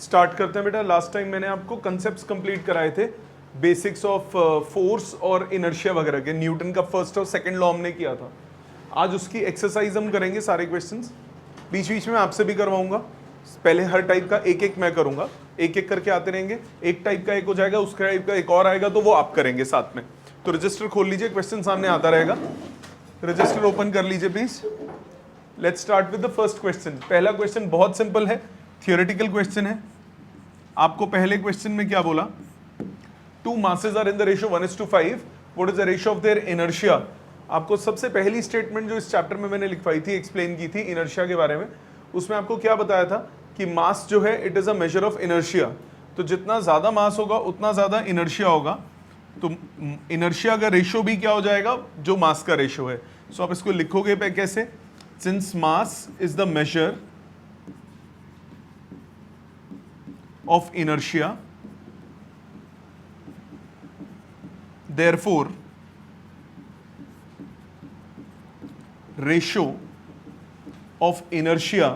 Start करते हैं बेटा। लास्ट टाइम मैंने आपको कंसेप्ट्स कंप्लीट कराए थे, बेसिक्स ऑफ फोर्स और इनर्शिया वगैरह के। न्यूटन का फर्स्ट और सेकंड लॉ हमने किया था। आज उसकी एक्सरसाइज हम करेंगे, सारे क्वेश्चंस बीच बीच में आपसे भी करवाऊंगा। पहले हर टाइप का एक एक मैं करूंगा, एक एक करके आते रहेंगे। एक टाइप का एक हो जाएगा, उसका टाइप का एक और आएगा, तो वो आप करेंगे साथ में। तो रजिस्टर खोल लीजिए, क्वेश्चन सामने आता रहेगा। रजिस्टर ओपन कर लीजिए please. Let's start with the first question. पहला क्वेश्चन बहुत सिंपल है, थियोरेटिकल क्वेश्चन है। आपको पहले क्वेश्चन में क्या बोला? Two masses are in the ratio 1:5, what is the ratio of their inertia. आपको सबसे पहली स्टेटमेंट जो इस चैप्टर में मैंने लिखवाई थी, एक्सप्लेन की थी इनर्शिया के बारे में, उसमें आपको क्या बताया था कि मास जो है it is a measure of inertia. तो जितना ज्यादा मास होगा उतना ज्यादा इनर्शिया होगा। तो इनर्शिया का रेशियो भी क्या हो जाएगा? जो मास का रेशियो है। सो आप इसको लिखोगे पे कैसे? Since mass is the measure of inertia, therefore ratio of inertia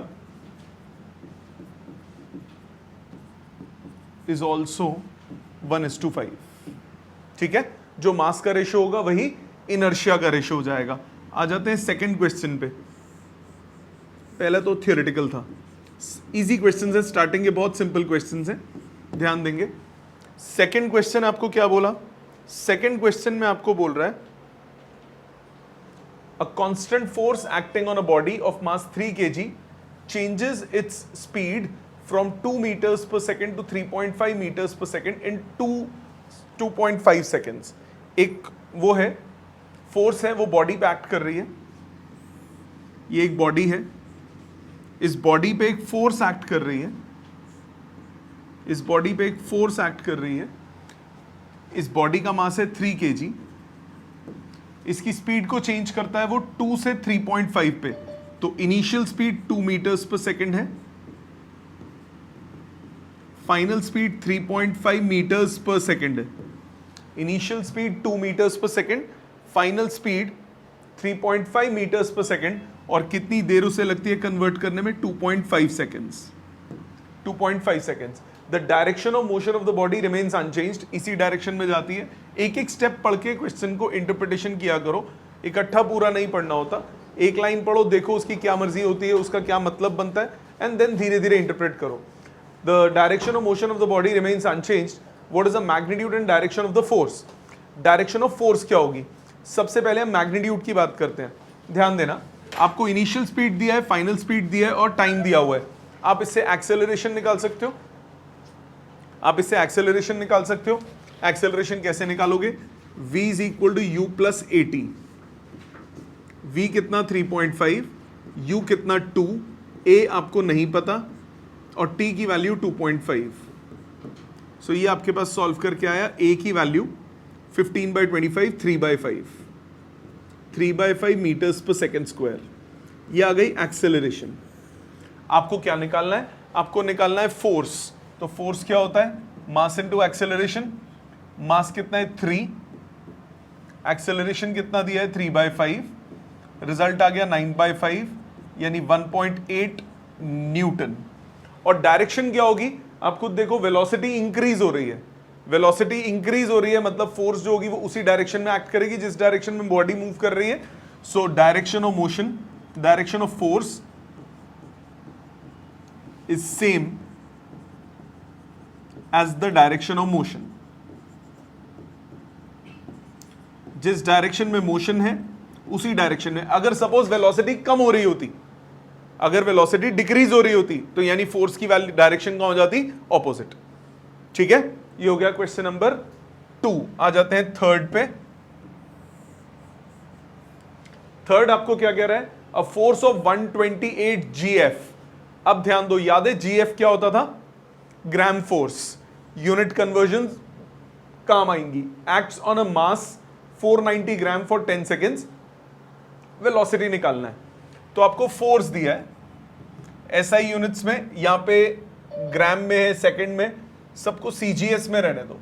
is also 1:5। ठीक है, जो मास का रेशियो होगा वही इनर्शिया का रेशियो हो जाएगा। आ जाते हैं सेकंड क्वेश्चन पे। पहला तो थियोरेटिकल था, इजी क्वेश्चन है, स्टार्टिंग के बहुत सिंपल क्वेश्चन है, ध्यान देंगे। सेकंड क्वेश्चन आपको क्या बोला? सेकंड क्वेश्चन में आपको बोल रहा है a constant force acting on a body of mass 3 kg changes its speed from 2 meters per second to 3.5 meters per second in 2.5 seconds। एक वो है फोर्स है, वो बॉडी पे एक्ट कर रही है। ये एक बॉडी है, इस बॉडी पे एक फोर्स एक्ट कर रही है, इस बॉडी पे एक फोर्स एक्ट कर रही है। इस बॉडी का मास है 3 kg। इसकी स्पीड को चेंज करता है वो 2 से 3.5 पे। तो initial speed 2 meters per second है, final speed 3.5 meters per second है। Initial speed 2 meters per second, final speed 3.5 meters per second। और कितनी देर उसे लगती है कन्वर्ट करने में? 2.5 seconds। 2.5 seconds। The direction of motion of the body remains unchanged, इसी डायरेक्शन में जाती है। एक एक स्टेप पढ़ के क्वेश्चन को इंटरप्रिटेशन किया करो, इकट्ठा पूरा नहीं पढ़ना होता। एक लाइन पढ़ो, देखो उसकी क्या मर्जी होती है, उसका क्या मतलब बनता है, एंड देन धीरे धीरे इंटरप्रेट करो। The direction of motion of the body remains unchanged, what is the magnitude and direction of the force. Direction of force क्या होगी? सबसे पहले हम मैग्नीट्यूड की बात करते हैं। ध्यान देना, आपको इनिशियल स्पीड दिया है, फाइनल स्पीड दिया है और टाइम दिया हुआ है। आप इससे एक्सेलरेशन निकाल सकते हो, आप इससे एक्सेलरेशन निकाल सकते हो। एक्सेलरेशन कैसे निकालोगे? v is equal to u plus a t. v कितना? 3.5, u कितना? 2, a आपको नहीं पता और t की वैल्यू 2.5। सो ये आपके पास सॉल्व करके आया, a की value 15/25, 3/5, 3/5 meters per second square। ये आ गई एक्सेलरेशन। आपको क्या निकालना है? आपको निकालना है फोर्स। तो फोर्स क्या होता है? मास इनटू एक्सेलरेशन। मास कितना है? 3, एक्सेलरेशन कितना दिया है? 3/5, रिजल्ट आ गया 9/5 यानी 1.8 न्यूटन। और डायरेक्शन क्या होगी? आप खुद देखो, वेलोसिटी इंक्रीज हो रही है। वेलोसिटी इंक्रीज हो रही है मतलब फोर्स जो होगी वो उसी डायरेक्शन में एक्ट करेगी जिस डायरेक्शन में बॉडी मूव कर रही है। So direction of motion, direction of force is same as the direction of motion. जिस डायरेक्शन में मोशन है उसी डायरेक्शन में, अगर सपोज वेलोसिटी कम हो रही होती, अगर वेलोसिटी डिक्रीज हो रही होती, तो यानी फोर्स की डायरेक्शन कहाँ हो जाती? ऑपोजिट। ठीक है, ये हो गया क्वेश्चन नंबर 2। आ जाते हैं थर्ड पे। थर्ड आपको क्या कह रहा है? अ फोर्स ऑफ 128 GF। अब ध्यान दो, याद है GF क्या होता था? Gram force. यूनिट कन्वर्जन काम आएंगी। Acts on a mass 490 gram for 10 seconds. Velocity निकालना है, तो आपको फोर्स दिया है SI यूनिट्स में, यहां पे ग्राम में है, सेकंड में, सबको CGS में रहने दो।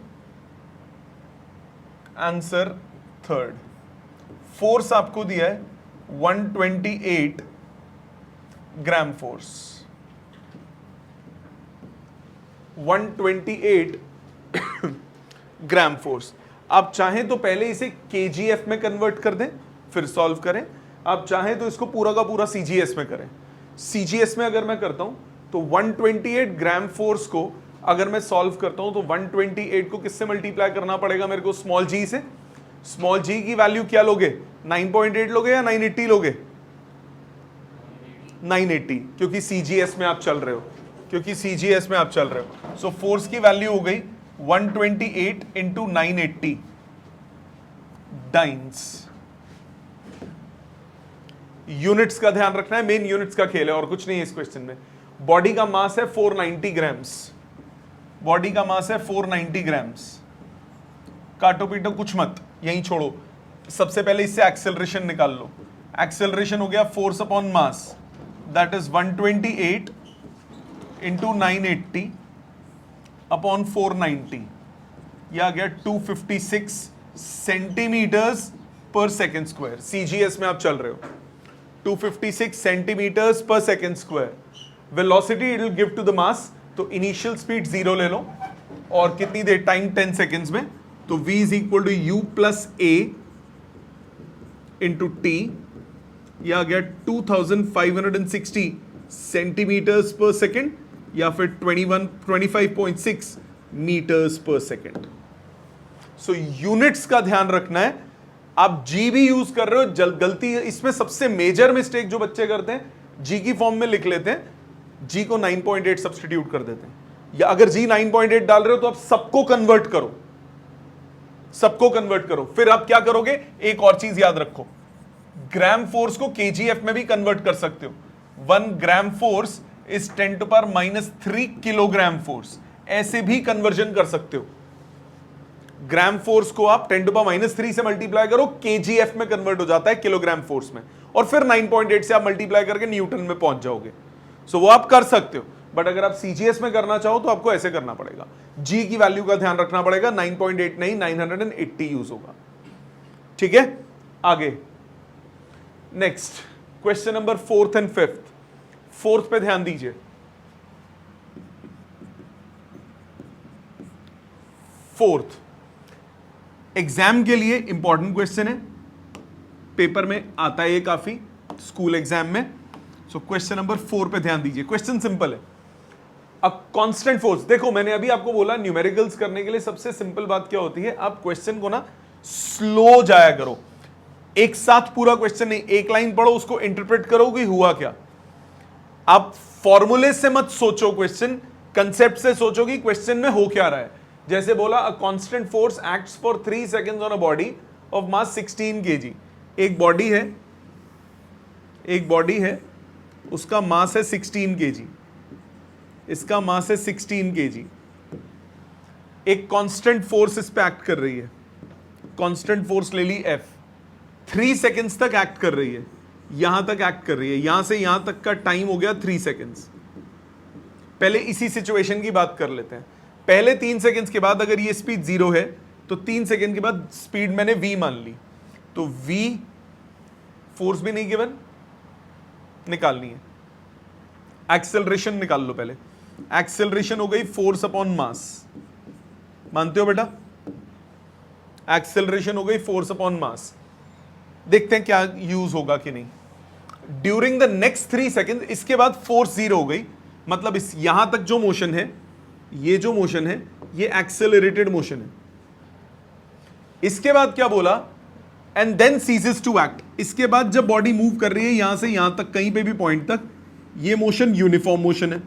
Answer third. फोर्स आपको दिया है 128 ग्राम फोर्स। 128 gram force. आप चाहें तो पहले इसे केजीएफ में कन्वर्ट कर दें फिर सॉल्व करें, आप चाहें तो इसको पूरा का पूरा सीजीएस में करें। सीजीएस में अगर मैं करता हूं तो 128 ग्राम फोर्स को अगर मैं सॉल्व करता हूं तो 128 को किससे मल्टीप्लाई करना पड़ेगा मेरे को? स्मॉल जी से। स्मॉल जी की वैल्यू क्या लोगे? 9.8 लोगे या 980 लोगे? 980, क्योंकि सीजीएस में आप चल रहे हो, क्योंकि सीजीएस में आप चल रहे हो। सो फोर्स की वैल्यू हो गई 128 इंटू 980 डाइन्स। यूनिट्स का ध्यान रखना है, मेन यूनिट्स का खेल है और कुछ नहीं है इस क्वेश्चन में। बॉडी का मास है 490 ग्राम्स, बॉडी का मास है 490 ग्राम्स। काटो पीटो कुछ मत, यहीं छोड़ो। सबसे पहले इससे एक्सेलरेशन निकाल लो। एक्सेलरेशन हो गया force upon mass, that is 128 into 980 upon 490, यह आ गया 256 सेंटीमीटर्स पर सेकेंड स्क्वायर। सीजीएस में आप चल रहे हो। 256 सेंटीमीटर्स पर second square. Velocity it will give to the mass, तो इनिशियल स्पीड 0 ले लो और कितनी देर? टाइम 10 सेकेंड्स में। तो v is equal to u plus a into t, यह आ गया 2560 सेंटीमीटर्स पर सेकेंड या फिर 25.6 metres per second. So units का ध्यान रखना है। आप जी भी यूज कर रहे हो, गलती इसमें सबसे मेजर मिस्टेक जो बच्चे करते हैं, जी की फॉर्म में लिख लेते हैं, जी को 9.8 सब्स्टिट्यूट कर देते हैं। या अगर जी 9.8 डाल रहे हो तो आप सबको कन्वर्ट करो, सबको कन्वर्ट करो। फिर आप क्या करोगे? एक और चीज याद रखो, ग्राम फोर्स को केजीएफ में भी कन्वर्ट कर सकते हो। 1 gram force is 10⁻³ kilogram force, ऐसे भी कन्वर्जन कर सकते हो। ग्राम फोर्स को आप 10⁻³ से मल्टीप्लाई करो, केजीएफ में कन्वर्ट हो जाता है किलोग्राम फोर्स में, और फिर 9.8 से आप मल्टीप्लाई करके न्यूटन में पहुंच जाओगे। सो वो आप कर सकते हो, बट अगर आप सीजीएस में करना चाहो तो आपको ऐसे करना पड़ेगा। जी की वैल्यू का ध्यान रखना पड़ेगा, 9.8 नहीं 980 यूज होगा। ठीक है, आगे next question number 4th and 5th। 4th पे ध्यान दीजिए। फोर्थ एग्जाम के लिए इंपॉर्टेंट क्वेश्चन है, पेपर में आता है ये काफी, स्कूल एग्जाम में। सो क्वेश्चन नंबर 4 पे ध्यान दीजिए। क्वेश्चन सिंपल है। अ कांस्टेंट फोर्स, देखो मैंने अभी आपको बोला न्यूमेरिकल्स करने के लिए सबसे सिंपल बात क्या होती है, आप क्वेश्चन को ना स्लो जाया करो। एक साथ पूरा क्वेश्चन नहीं, एक लाइन पढ़ो, उसको इंटरप्रेट करो कि हुआ क्या। आप फॉर्मूले से मत सोचो, क्वेश्चन कंसेप्ट से सोचो कि क्वेश्चन में हो क्या रहा है। जैसे बोला a constant force acts for 3 seconds on a body of mass 16 kg। एक बॉडी है, एक बॉडी है, उसका मास है 16 kg, इसका मास है 16 kg। एक कांस्टेंट फोर्स इस पे एक्ट कर रही है, कांस्टेंट फोर्स ले ली F, 3 सेकंड्स तक एक्ट कर रही है, यहां तक एक्ट कर रही है, यहां से यहां तक का टाइम हो गया 3 सेकंड्स। पहले इसी सिचुएशन की बात कर लेते हैं। पहले 3 सेकंड्स के बाद अगर ये स्पीड 0 है तो 3 सेकंड के बाद स्पीड मैंने v मान ली, तो v फोर्स भी नहीं गिवन, निकालनी है। एक्सेलरेशन निकाल लो पहले। एक्सेलरेशन हो गई फोर्स अपॉन मास, मानते हो बेटा? एक्सेलरेशन हो गई फोर्स अपॉन मास। देखते हैं क्या यूज होगा कि नहीं। ड्यूरिंग द नेक्स्ट 3 सेकंड, इसके बाद फोर्स 0 हो गई, मतलब इस यहां तक जो मोशन है, ये जो मोशन है ये एक्सेलरेटेड मोशन है। इसके बाद क्या बोला? And then ceases to act. इसके बाद जब बॉडी मूव कर रही है यहां से यहां तक, कहीं पे भी पॉइंट तक, ये मोशन यूनिफॉर्म मोशन है,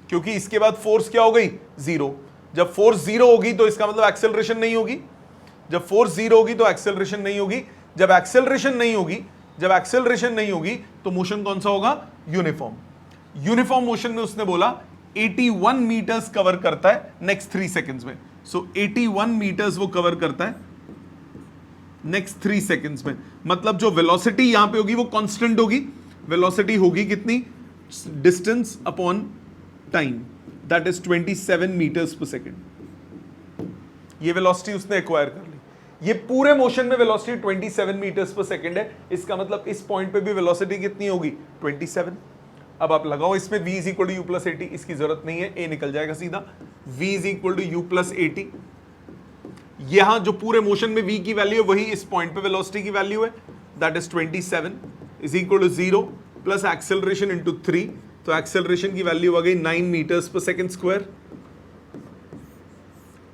क्योंकि इसके बाद फोर्स क्या हो गई? 0। जब फोर्स 0 होगी तो इसका मतलब एक्सेलरेशन नहीं होगी। जब फोर्स 0 होगी तो एक्सेलरेशन नहीं होगी। जब एक्सेलरेशन नहीं होगी, जब एक्सेलरेशन नहीं होगी तो मोशन कौन सा होगा? यूनिफॉर्म। यूनिफॉर्म मोशन में उसने बोला 81 मीटर्स कवर करता है नेक्स्ट 3 सेकंड्स में। सो 81 मीटर्स वो कवर करता है नेक्स्ट 3 सेकंड्स में। मतलब जो वेलोसिटी यहां पे होगी वो कांस्टेंट होगी। वेलोसिटी होगी कितनी? Distance upon time, that is 27 metres पर सेकंड। ये वेलोसिटी उसने एक्वायर कर ली। ये पूरे मोशन में वेलोसिटी 27 मीटर्स पर सेकंड है। इसका मतलब इस पॉइंट पे भी वेलोसिटी कितनी होगी? 27। अब आप लगाओ इसमें v is equal to u plus 80, इसकी जरूरत नहीं है, a निकल जाएगा सीधा, v is equal to u plus 80। यहां जो पूरे मोशन में v की वैल्यू है वही इस पॉइंट पे वेलोसिटी की वैल्यू है, that is 27 is equal to 0 plus acceleration into 3, तो एक्सेलरेशन की वैल्यू आ गई 9 मीटर्स पर सेकेंड स्क्वायर,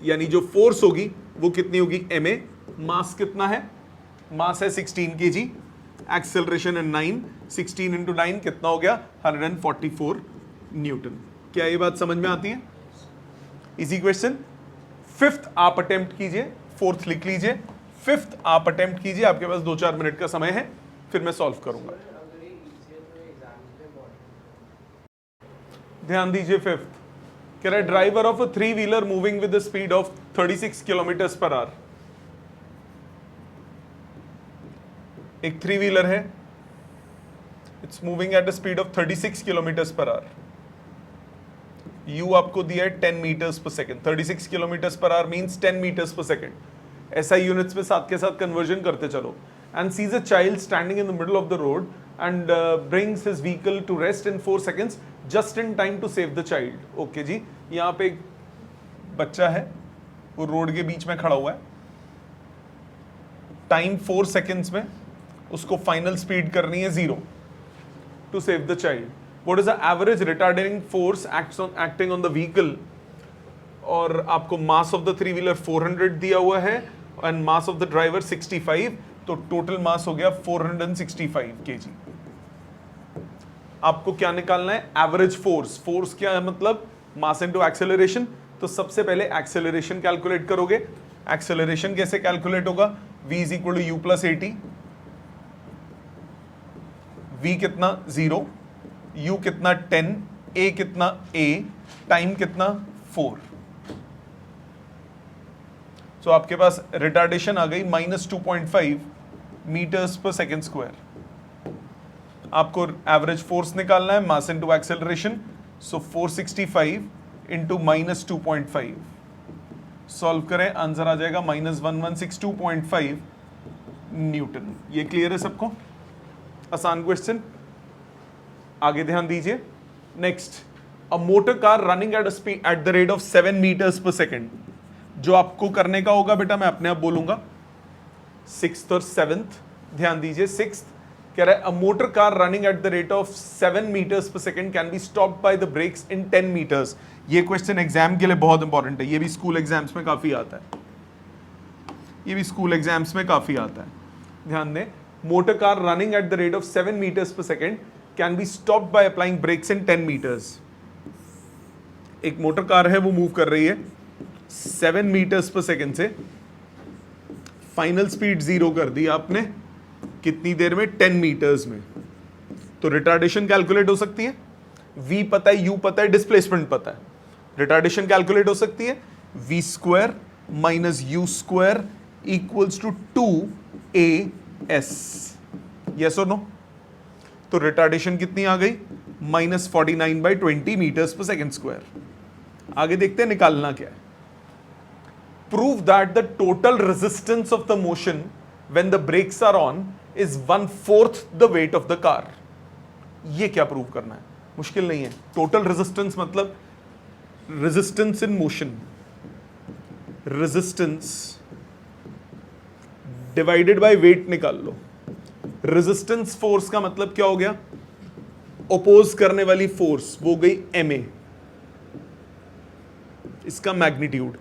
यानी जो फोर्स होगी वो कितनी होगी ma, मास कितना है, मास है 16 kg, एक्सेलरेशन है 9, 16 इंटू 9 कितना हो गया 144 न्यूटन। क्या ये बात समझ में आती है? Easy question. फिफ्थ आप अटेम्प्ट कीजिए, फोर्थ लिख लीजिए, फिफ्थ आप अटेम्प्ट कीजिए, आपके पास 2-4 मिनट का समय है, फिर मैं सॉल्व करूंगा। ध्यान दीजिए फिफ्थ कह रहा है driver of a 3 wheeler moving with the speed of 36 kilometre per hour. एक 3 व्हीलर है, it's moving at the speed of 36 kilometre per hour. You आपको दिया है 10 metres per second, 36 kilometre per hour means 10 metres per second. ऐसा units में साथ के साथ कन्वर्जन करते चलो। And sees a child standing in the middle of the road and brings his vehicle to rest in 4 seconds just in time to save the child. Okay जी, यहाँ पे एक बच्चा है, वो रोड के बीच में खड़ा हुआ है, टाइम 4 seconds में उसको फाइनल स्पीड करनी है 0 to save the child. What is the average retarding force acting on the vehicle? और आपको मास ऑफ द 3 व्हीलर 400 दिया हुआ है and mass of the driver 65, तो टोटल मास हो गया 465 kg। आपको क्या निकालना है? Average force. फोर्स क्या है मतलब? Mass into acceleration. तो सबसे पहले एक्सेलरेशन कैलकुलेट करोगे। एक्सेलरेशन कैसे कैलकुलेट होगा? v is equal to u plus 80, v कितना 0, u कितना 10, a कितना a, टाइम कितना 4। तो आपके पास रिटार्डेशन आ गई -2.5 मीटर्स पर सेकेंड स्क्वायर। आपको एवरेज फोर्स निकालना है, मास इनटू एक्सेलरेशन, सो 465 इंटू -2.5। सॉल्व करें, आंसर आ जाएगा -1162.5 न्यूटन। ये क्लियर है सबको? आसान क्वेश्चन। आगे ध्यान दीजिए। Next, a motor car running at speed at the rate of 7 metres per second. जो आपको करने का होगा बेटा मैं अपने आप बोलूंगा, 6th और 7th। ध्यान दीजिए, 6th कह रहा है a motor car running at the rate of 7 metres per second can be stopped by the brakes in 10 metres. ये क्वेश्चन एग्जाम के लिए बहुत इंपॉर्टेंट है, ये भी स्कूल एग्जाम्स में काफी आता है, ये भी स्कूल एग्जाम्स में काफी आता है। ध्यान दें, motor car running at the rate of 7 meters per second can be stopped by applying brakes in 10 meters। एक मोटर कार है, वो मूव कर रही है 7 meters per second से, फाइनल स्पीड 0 कर दी आपने कितनी देर में? 10 meters में। तो रिटार्डेशन कैलकुलेट हो सकती है, v पता है, u पता है, डिस्प्लेसमेंट पता है। रिटार्डेशन कैलकुलेट हो सकती है, v square minus u square equals to 2as। Yes और नो? तो रिटार्डेशन कितनी आ गई? -49/20 मीटर्स पर सेकेंड स्क्वायर। आगे देखते हैं निकालना क्या है। Prove that the total resistance of the motion when the brakes are on is 1/4 the weight of the car. ये क्या प्रूव करना है? मुश्किल नहीं है। टोटल रेजिस्टेंस मतलब resistance in motion, resistance divided by weight निकाल लो। रेजिस्टेंस फोर्स का मतलब क्या हो गया? ओपोज करने वाली फोर्स, वो गई ma, इसका magnitude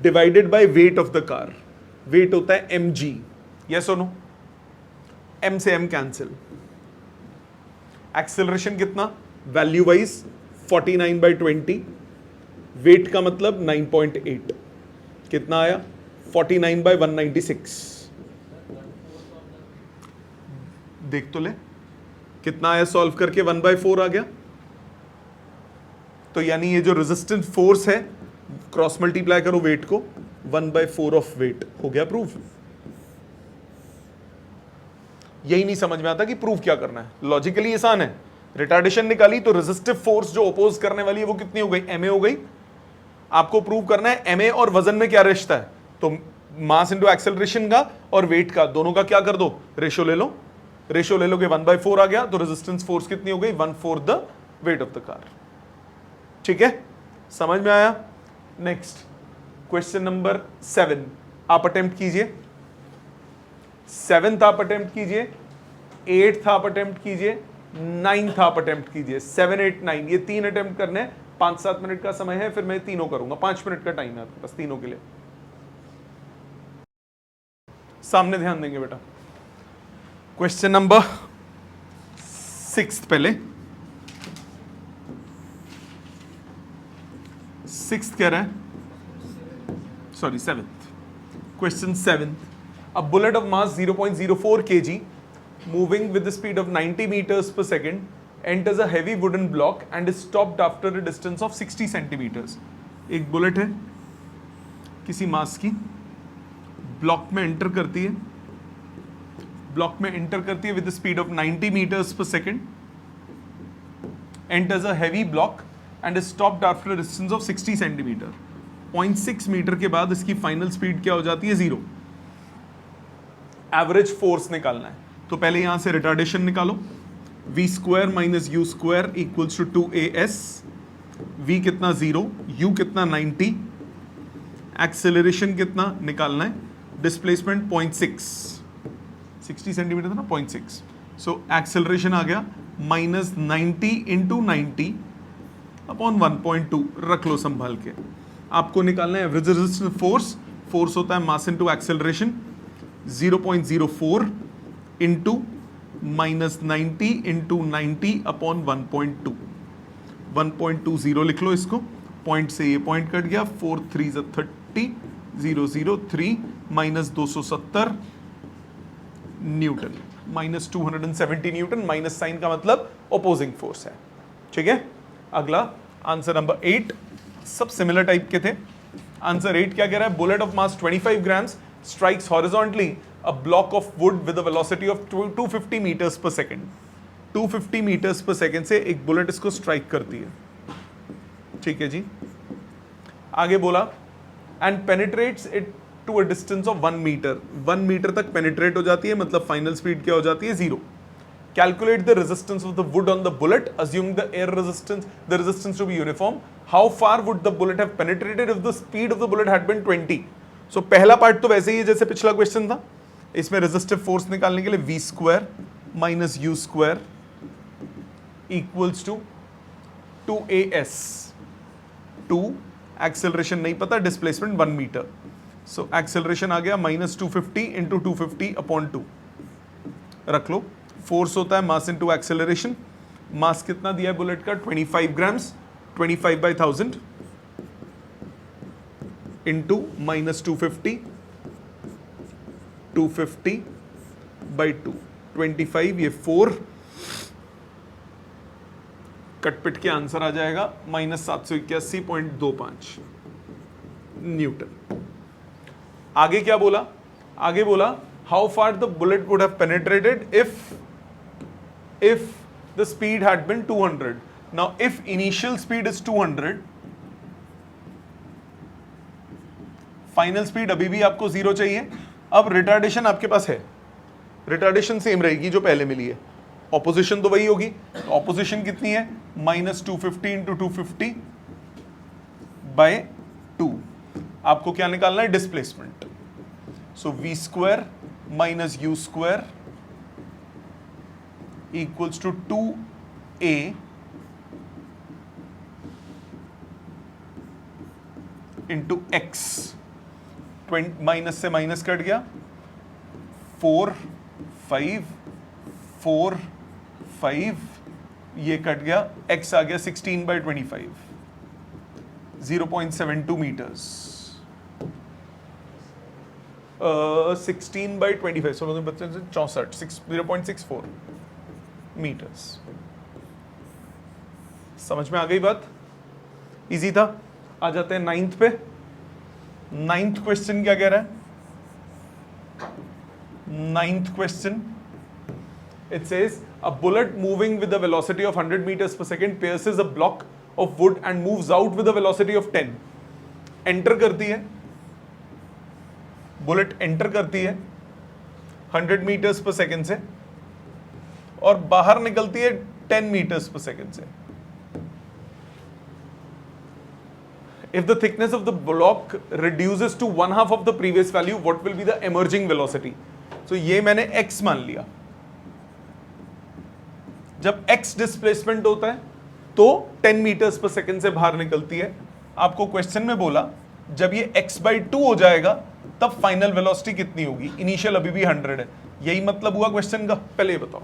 divided by weight of the car. Weight होता है mg। यस और नो? m से m कैंसिल। एक्सेलरेशन कितना? वैल्यू वाइज 49/20, वेट का मतलब 9.8, कितना आया? 49/196। देख तो ले कितना आया सॉल्व करके, 1/4 आ गया। तो यानी ये जो रेजिस्टेंस फोर्स है, क्रॉस मल्टीप्लाई करो वेट को, 1/4 ऑफ वेट हो गया प्रूफ। यही नहीं समझ में आता कि प्रूफ क्या करना है। लॉजिकली आसान है। रिटार्डेशन निकाली तो रेजिस्टिव फोर्स जो ओपोज करने वाली है वो कितनी हो गई? ma हो गई। आपको प्रूव करना है ma और वजन में क्या रिश्ता है। तो मास इंटू एक्सेलरेशन का और वेट का, दोनों का क्या कर दो? रेशो ले लो। रेशियो ले लोगे 1/4 आ गया, तो रेजिस्टेंस फोर्स कितनी हो गई? 1/4 the weight of the car. ठीक है, समझ में आया? नेक्स्ट क्वेश्चन नंबर 7 आप अटेम्प्ट कीजिए, 7th आप अटेम्प्ट कीजिए, 8th आप अटेम्प्ट कीजिए, 9th आप अटेम्प्ट कीजिए। 7, 8, 9 ये 3 अटेम्प्ट करने, 5-7 मिनट का समय है, फिर मैं तीनों करूंगा, 5 मिनट का टाइम है आपके पास तीनों के लिए। सामने ध्यान देंगे बेटा। क्वेश्चन नंबर 6 पहले, 6th कह रहा है, sorry 7th। Question 7, a bullet of mass 0.04 kg moving with the speed of 90 meters per second enters a heavy wooden block and is stopped after a distance of 60 centimeters। एक bullet है किसी मास की, block में enter करती है, block में enter करती है with the speed of 90 meters per second, enters a heavy block and is stopped after a distance of 60 centimeter। 0.6 metre के बाद इसकी फाइनल स्पीड क्या हो जाती है? 0। एवरेज फोर्स निकालना है, तो पहले यहां से रिटार्डेशन निकालो। v square minus u square equals to 2as। v कितना 0, u कितना 90, एक्सेलरेशन कितना निकालना है? डिस्प्लेसमेंट 0.6, 60 सेंटीमीटर था ना, 0.6। सो एक्सेलरेशन आ गया माइनस 90 इंटू 90 अपॉन 1.2। रख लो संभाल के। आपको निकालना है एवरेज रेजिस्टेंस फोर्स। फोर्स होता है mass into acceleration, 0.04 into minus 90 into 90 upon 1.2। 1.20 लिख लो इसको, पॉइंट से ये पॉइंट कट गया, 4 3 30, 003 minus 270 newton, minus 270 newton. Minus sign का मतलब अपोजिंग फोर्स है। ठीक है, अगला आंसर नंबर 8, सब सिमिलर टाइप के थे। आंसर 8 क्या कह रहा है? Bullet of mass 25 grams strikes horizontally a block of wood with a velocity of 250 meters per second। 250 meters per second से एक बुलेट इसको स्ट्राइक करती है। ठीक है जी, आगे बोला and penetrates it to a distance of 1 meter। 1 metre तक पेनिट्रेट हो जाती है, मतलब फाइनल स्पीड क्या हो जाती है? 0। Calculate the resistance of the wood on the bullet, assuming the resistance to be uniform। How far would the bullet have penetrated if the speed of the bullet had been 20? So पहला part तो वैसे ही है जैसे पिछला question था। इसमें resistive force निकालने के लिए v square minus u square equals to 2as। 2 acceleration नहीं पता, डिस्प्लेसमेंट 1 मीटर। सो एक्सेलरेशन आ गया माइनस 250 इंटू 250 अपॉन 2। रख लो। फोर्स होता है मास इंटू एक्सेलरेशन। मास कितना दिया है बुलेट का? 25 ग्राम्स, 25/1000 इंटू माइनस 250, 250/2, 25, ये 4 कटपिट के आंसर आ जाएगा माइनस 781.25 न्यूटन। आगे क्या बोला? आगे बोला how far the bullet would have penetrated if the speed had been 200। now if initial speed is 200, final speed अभी भी आपको 0 चाहिए। अब रिटार्डेशन आपके पास है, रिटार्डेशन सेम रहेगी जो पहले मिली है, ऑपोजिशन तो वही होगी। ऑपोजिशन कितनी है? Minus 250 into 250/2। आपको क्या निकालना है? Displacement. So v square minus u square equals to 2a into x. Minus से माइनस कट गया, 4 5 4 5, ये कट गया, x आ गया 16/25, 0.72 मीटर्स। 16/25 64, 0.64 मीटर्स। समझ में आ गई बात? इजी था। आ जाते हैं 9th पे। 9th क्वेश्चन क्या कह रहा है? 9th question, it says a bullet moving with a velocity of 100 meters per second pierces a block of wood and moves out with a velocity of 10। Enter करती है बुलेट, एंटर करती है 100 metres per second से, और बाहर निकलती है 10 metres per second से। If the thickness of the block reduces to 1/2 of the previous value, what will be the emerging velocity? So ये मैंने x मान लिया। जब x डिस्प्लेसमेंट होता है तो 10 मीटर्स पर सेकेंड से बाहर निकलती है। आपको क्वेश्चन में बोला जब ये x/2 हो जाएगा तब फाइनल वेलोसिटी कितनी होगी। इनिशियल अभी भी 100 है, यही मतलब हुआ क्वेश्चन का। पहले बताओ,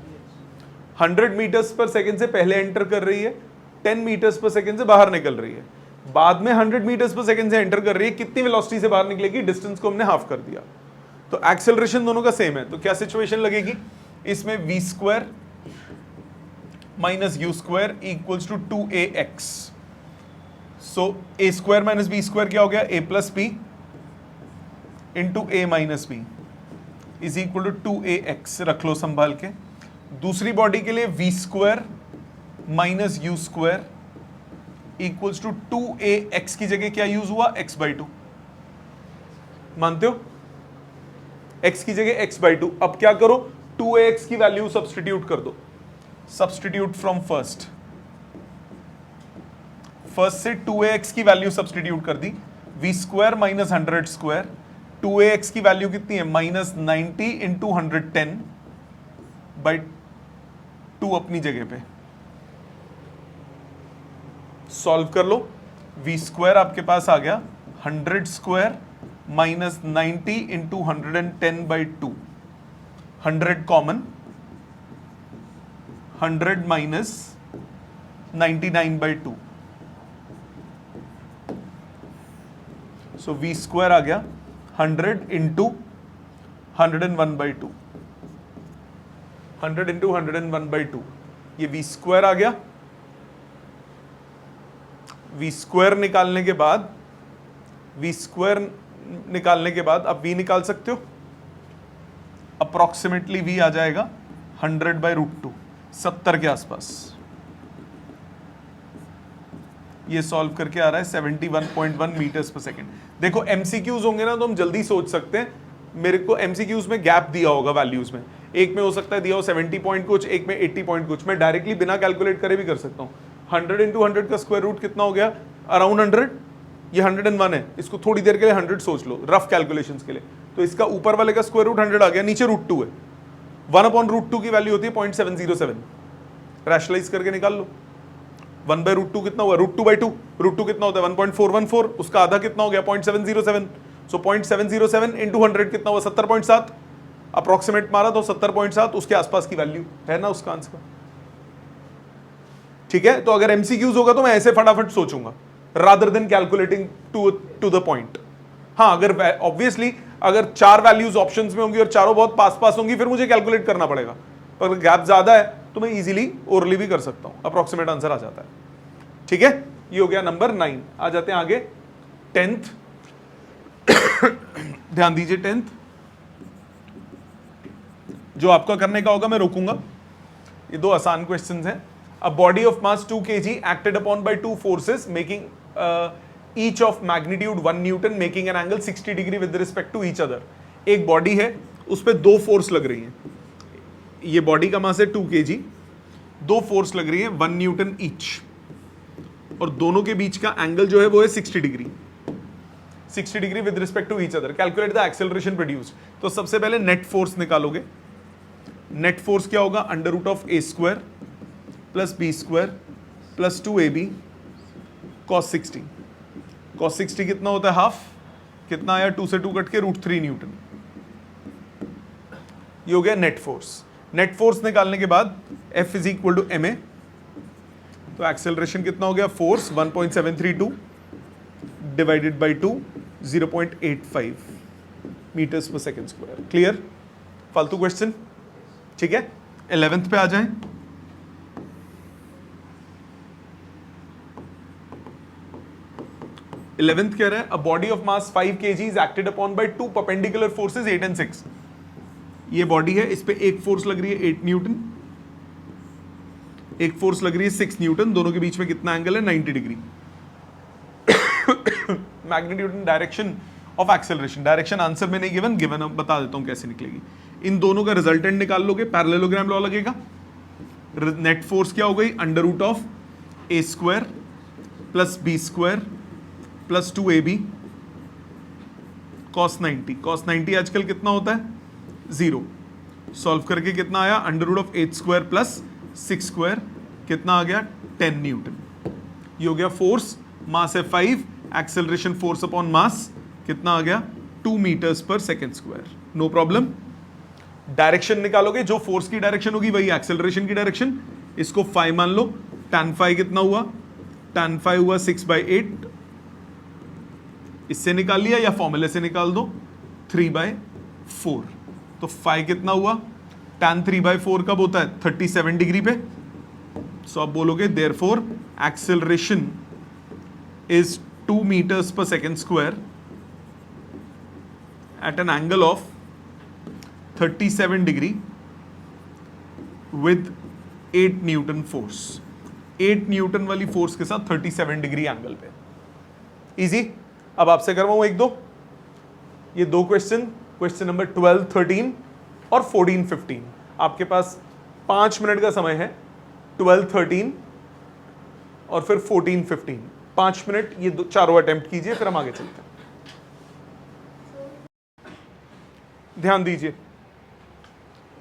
100 मीटर्स पर सेकेंड से पहले एंटर कर रही है, 10 मीटर्स पर सेकेंड से बाहर निकल रही है, बाद में 100 मीटर्स पर सेकंड से एंटर कर रही है, कितनी वेलोसिटी से बाहर निकलेगी? डिस्टेंस को हमने हाफ कर दिया। तो एक्सेलरेशन दोनों का सेम है, तो क्या सिचुएशन लगेगी इसमें? v² minus u² equals to 2ax। So a² minus b² क्या हो गया? a plus b into a minus b is equal to 2ax। रख लो संभाल के। दूसरी बॉडी के लिए v² minus u² equals to 2ax की जगह क्या यूज हुआ? x/2। मानते हो? x की जगह x/2। अब क्या करो? 2ax की वैल्यू सब्सटीट्यूट कर दो। सब्सटीट्यूट फ्रॉम फर्स्ट से 2ax की वैल्यू सब्सटीट्यूट कर दी। v² minus 100²। 2ax की वैल्यू कितनी है? माइनस 90 इंटू 110/2 अपनी जगह पे। सॉल्व कर लो। v² आपके पास आ गया 100² माइनस 90 इंटू 110/2। 100 common, 100 minus 99/2। सो v² आ गया 100 इंटू 101/2। 100 इंटू 101/2 ये v² आ गया। v² निकालने के बाद अब v निकाल सकते हो। अप्रोक्सीमेटली v आ जाएगा 100/√2, 70 के आसपास। ये सॉल्व करके आ रहा है 71.1 मीटर्स पर सेकेंड। देखो एमसीक्यूज होंगे ना तो हम जल्दी सोच सकते हैं। मेरे को एमसीक्यूज में गैप दिया होगा वैल्यूज में, एक में हो सकता है दिया हो 70 पॉइंट कुछ, एक में 80 पॉइंट कुछ। मैं डायरेक्टली बिना कैलकुलेट करे भी कर सकता हूँ। 100 इंटू 100 का स्क्वायर रूट कितना हो गया? अराउंड 100। ये 101 है, इसको थोड़ी देर के लिए 100 सोच लो रफ कैलकुलेशंस के लिए। तो इसका ऊपर वाले का स्क्वायर रूट 100 आ गया, नीचे √2 है। 1/√2 की वैल्यू होती है 0.707। रैशनलाइज करके निकाल लो। 1/√2 कितना हुआ? √2/2। √2 कितना होता है? 1.414। उसका आधा कितना हो गया? 0.707। सो 0.707 इंटू 100 कितना हुआ? 70.7। अप्रोक्सीमेट मारा तो 70.7 उसके आसपास की वैल्यू है ना उसका आंसर। ठीक है, तो अगर एमसीक्यूज होगा तो मैं ऐसे फटाफट सोचूंगा rather than calculating to the point. हाँ, अगर ऑब्वियसली अगर 4 वैल्यूज ऑप्शंस में होंगी और चारों बहुत पास पास होंगी फिर मुझे कैलकुलेट करना पड़ेगा। पर गैप ज्यादा है तो मैं इजीली ओरली भी कर सकता हूं, अप्रोक्सीमेट आंसर आ जाता है। ठीक है, ये हो गया नंबर 9। आ जाते हैं आगे 10th। ध्यान दीजिए 10th जो आपका करने का होगा मैं रोकूंगा। ये 2 आसान क्वेश्चंस हैं। A body of mass 2 kg acted upon by 2 forces making each of magnitude 1 Newton making an angle 60 degree with respect to each other। एक बॉडी है उस पर 2 फोर्स लग रही हैं। ये बॉडी का मास है 2 kg, 2 फोर्स लग रही है 1 न्यूटन ईच, और दोनों के बीच का एंगल जो है वो है 60 degree. 60 degree with respect to each other. Calculate the acceleration produced. तो सबसे पहले नेट फोर्स निकालोगे। नेट फोर्स क्या होगा? √a² plus b² plus 2ab cos 60। cos 60 कितना होता है? हाफ। कितना आया? 2 से 2 कट के √3 न्यूटन। ये हो गया नेट फोर्स। नेट फोर्स निकालने के बाद F is equal to ma। तो एक्सेलरेशन कितना हो गया? Force 1.732 divided by 2 0.85 metres per second square. Clear? फालतू क्वेश्चन। ठीक है, 11th पे आ जाएं। इलेवेंथ कह रहा है a body of mass 5 kg is acted upon bye 2 perpendicular forces 8 and 6। ये बॉडी है, इस पे एक फोर्स लग रही है 8 न्यूटन, एक फोर्स लग रही है 6 न्यूटन। दोनों के बीच में कितना एंगल है? 90 degree. Magnitude and direction of acceleration. Direction answer में नहीं गिवन, अब बता देता हूं कैसे निकलेगी। इन दोनों का रिजल्टेंट निकाल लोगे, पैरेललोग्राम लॉ लगेगा। नेट फोर्स क्या हो गई, under root of a square plus b square plus 2ab cos 90। cos 90 आजकल कितना होता है, 0। सॉल्व करके कितना आया, under root of 8 square plus 6 square, कितना आ गया, 10 न्यूटन। ये हो गया फोर्स, मास है 5, एक्सेलरेशन फोर्स अपॉन मास कितना आ गया, 2 metres per second square. No problem. Direction निकालोगे, जो फोर्स की डायरेक्शन होगी वही एक्सेलरेशन की डायरेक्शन। इसको फाइव मान लो, tan फाइव कितना हुआ, tan फाइव हुआ 6/8। इससे निकाल लिया या फॉर्मूले से निकाल दो, 3/4। तो फाइव कितना हुआ, tan 3/4 कब होता है, 37 डिग्री पे। सो आप बोलोगे therefore acceleration is 2 metres per second square at an angle of 37 degree with 8 newton force. 8 newton वाली फोर्स के साथ 37 डिग्री एंगल पे। इजी। अब आपसे करवाऊं एक दो, ये दो क्वेश्चन, क्वेश्चन नंबर 12, 13 और 14, 15। आपके पास 5 मिनट का समय है, 12, 13 और फिर 14, 15। 5 मिनट ये चारों अटेम्प्ट कीजिए, फिर हम आगे चलते हैं। ध्यान दीजिए,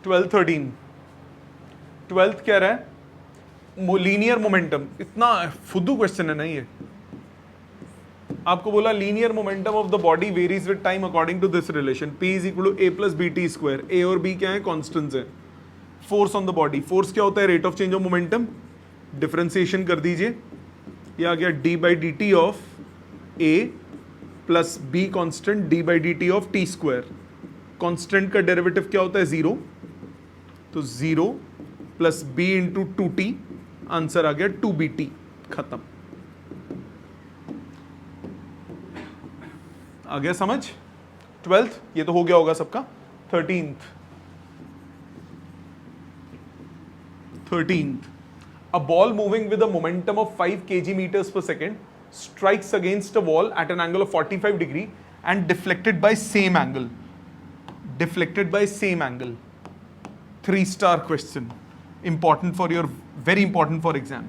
12, 13। 12th कह रहा है लीनियर मोमेंटम। इतना फुद्दू क्वेश्चन है ना ये। आपको बोला linear momentum of the body varies with time according to this relation, P is equal to A plus BT square. A और B क्या है, कॉन्स्टेंट्स है। Force on the body, force क्या होता है, rate of change of momentum. Differentiation कर दीजिए, ये आ गया d/dt of A plus B constant d/dt of T square. Constant का डेरिवेटिव क्या होता है, 0। तो 0 plus B into 2T, answer आ गया 2BT। खत्म। आ गया समझ। 12th ये तो हो गया होगा सबका। 13th a ball moving with a momentum of 5 kg meters per second strikes against a wall at an angle of 45 degree and deflected by same angle. 3-star question, important for your, very important for exam.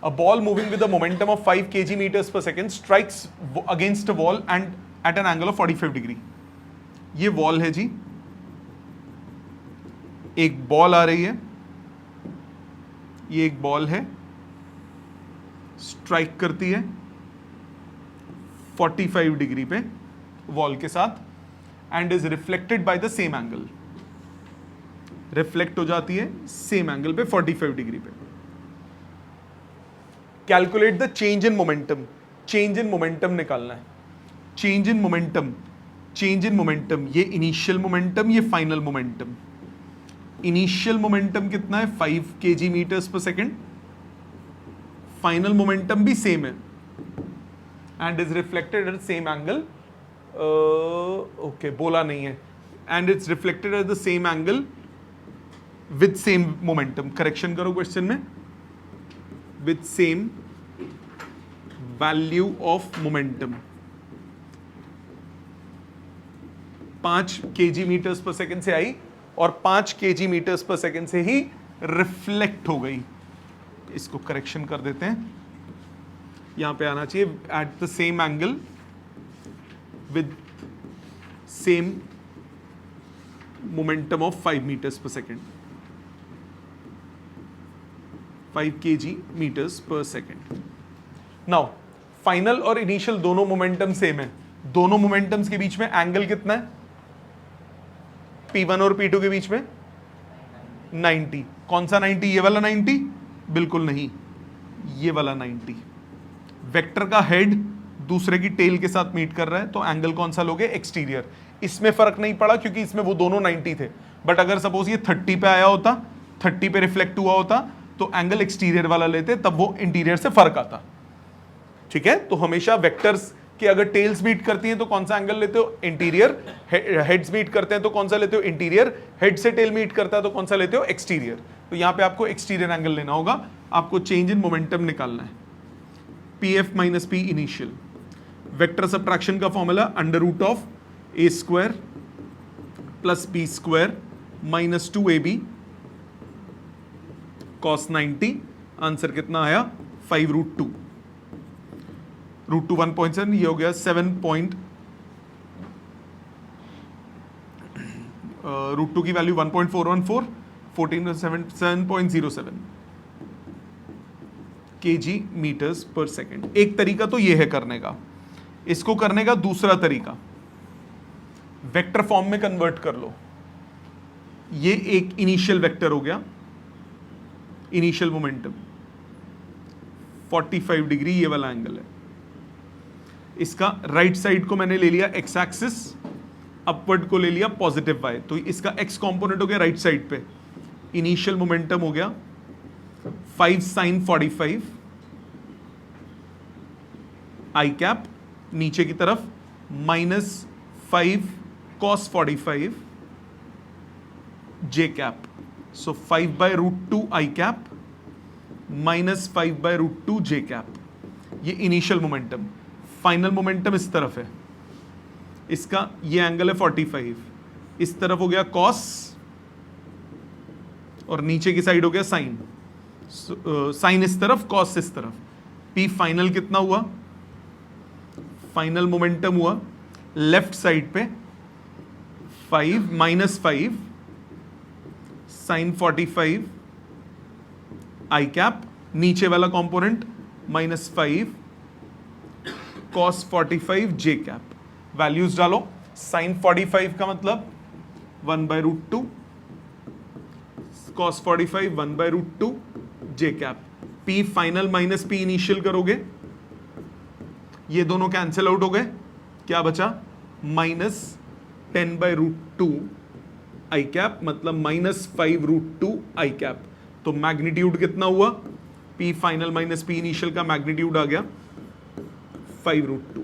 A ball moving with a momentum of 5 kg meters per second strikes against a wall and at an angle of 45 degree. ये wall है जी, एक ball आ रही है, ये एक ball है, strike करती है 45 डिग्री पे वॉल के साथ, and is reflected by the same angle. Reflect हो जाती है सेम एंगल पे 45 डिग्री पे। Calculate the change in momentum. Change in momentum निकालना है। चेंज इन मोमेंटम, ये इनिशियल मोमेंटम, ये फाइनल मोमेंटम। इनिशियल मोमेंटम कितना है, 5 kg meters per second. Final momentum भी सेम है, and is reflected eight same angle. Okay, बोला नहीं है। And it's reflected eight the same angle with same momentum. Correction करो question में, with same value of momentum. 5 kg meters per second से आई और 5 kg मीटर्स पर सेकेंड से ही reflect हो गई। इसको करेक्शन कर देते हैं, यहां पे आना चाहिए at the same angle with same momentum of 5 meters per second. 5 kg meters per second. Now final और इनिशियल दोनों मोमेंटम सेम है। दोनों मोमेंटम्स के बीच में एंगल कितना है, P1 और P2 के बीच में 90। कौन सा 90, ये वाला 90? बिल्कुल नहीं, ये वाला 90। वेक्टर का हेड दूसरे की टेल के साथ मीट कर रहा है, तो एंगल कौन सा लोगे, एक्सटीरियर। इसमें फर्क नहीं पड़ा क्योंकि इसमें वो दोनों 90 थे, बट अगर सपोज ये 30 पे आया होता, 30 पे रिफ्लेक्ट हुआ होता, तो एंगल एक्सटीरियर वाला लेते, तब वो इंटीरियर से फर्क आता। ठीक है, तो हमेशा वेक्टर्स कि अगर टेल्स मीट करती हैं तो कौन सा एंगल लेते हो, इंटीरियर। हेड्स मीट करते हैं तो कौन सा लेते हो, इंटीरियर। हेड से टेल मीट करता है तो कौन सा लेते हो, एक्सटीरियर। तो यहां पे आपको एक्सटीरियर एंगल लेना होगा। आपको चेंज इन मोमेंटम निकालना है, PF minus P initial. Vector subtraction का formula under root of A square plus B square minus 2AB cos 90, answer कितना आया 5√2, √2 1.7, ये हो गया 7 √2 की value 1.414, 7.07 kg meters per second. एक तरीका तो ये है करने का। इसको करने का दूसरा तरीका, वेक्टर फॉर्म में कन्वर्ट कर लो। ये एक इनिशियल वेक्टर हो गया, इनिशियल मोमेंटम 45 डिग्री ये वाला एंगल है। इसका राइट साइड को मैंने ले लिया एक्स एक्सिस, अपवर्ड को ले लिया पॉजिटिव वाई, तो इसका एक्स कंपोनेंट हो गया राइट साइड पे। इनिशियल मोमेंटम हो गया 5 sin 45 आई कैप, नीचे की तरफ -5 cos 45 जे कैप, सो 5/√2 आई कैप -5/√2 जे कैप। ये इनिशियल मोमेंटम। फाइनल मोमेंटम इस तरफ है, इसका ये एंगल है 45, इस तरफ हो गया cos और नीचे की साइड हो गया साइन। साइन इस तरफ, cos इस तरफ। P फाइनल कितना हुआ? फाइनल मोमेंटम हुआ लेफ्ट साइड पे 5 -5 sin 45 आई कैप, नीचे वाला component -5 cos 45 J cap. Values डालो। sin 45 का मतलब 1/√2, cos 45 1/√2 J cap. P final minus P initial करोगे, ये दोनों कैंसिल आउट हो गए, क्या बचा? -10/√2 आई कैप, मतलब -5√2 आई कैप। तो मैग्नीट्यूड कितना हुआ? P final minus P initial का मैग्नीट्यूड आ गया 5√2।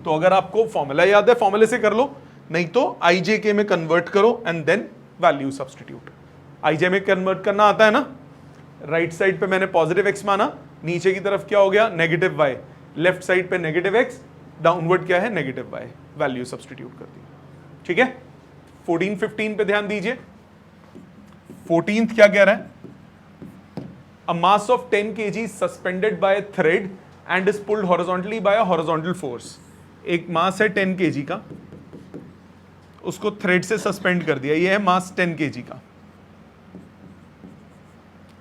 तो अगर आपको फॉर्मूला याद है फॉर्मूले से कर लो, नहीं तो IJK में कन्वर्ट करो and then value substitute. IJ में कन्वर्ट करना आता है ना, राइट साइड पे मैंने पॉजिटिव x माना, नीचे की तरफ क्या हो गया? नेगेटिव y, लेफ्ट साइड पे नेगेटिव x, डाउनवर्ड क्या है? Negative y। वैल्यू सब्सटीट्यूट कर दी, ठीक है। 14 15 पे ध्यान दीजिए। 14th क्या कह रहा है? A mass of 10 kg suspended by a thread and is pulled horizontally by a horizontal force। एक मास है 10 kg का, उसको थ्रेड से सस्पेंड कर दिया, ये है मास 10 kg का।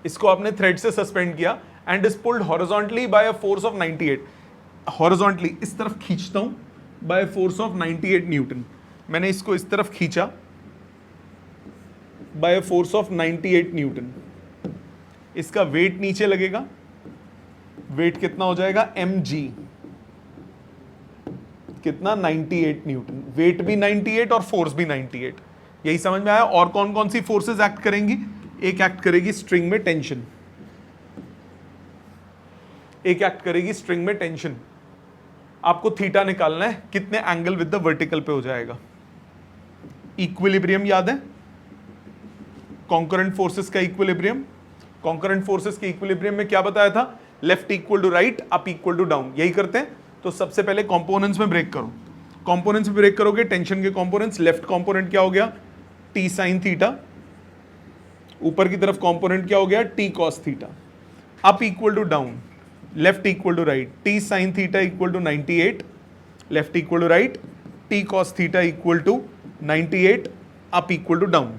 इसको आपने थ्रेड से सस्पेंड किया and is pulled horizontally by a force of 98। Horizontally इस तरफ खींचता हूं बाय फोर्स ऑफ 98 न्यूटन। मैंने इसको इस तरफ खींचा बाय फोर्स ऑफ 98 न्यूटन। इसका वेट नीचे लगेगा, वेट कितना हो जाएगा? mg, कितना? 98 न्यूटन। वेट भी 98 और फोर्स भी 98। यही समझ में आया? और कौन कौन सी फोर्सेस एक्ट करेंगी? एक एक्ट करेगी स्ट्रिंग में टेंशन, एक एक्ट करेगी स्ट्रिंग में टेंशन। आपको थीटा निकालना है, कितने एंगल विद द वर्टिकल पे हो जाएगा? इक्विलिब्रियम याद है? कॉन्करेंट फोर्सेस का इक्विलिब्रियम। कॉन्करेंट फोर्सेस के इक्विलिब्रियम में क्या बताया था? Left equal to right, up equal to down. यही करते हैं। तो सबसे पहले कंपोनेंट्स में ब्रेक करो। कंपोनेंट्स में ब्रेक करोगे, टेंशन के कंपोनेंट्स। लेफ्ट कंपोनेंट क्या हो गया? T sine theta. ऊपर की तरफ कंपोनेंट क्या हो गया? T cos theta. Up equal to down, left equal to right, T sine theta equal to 98, left equal to right, T cos theta equal to 98, up equal to down.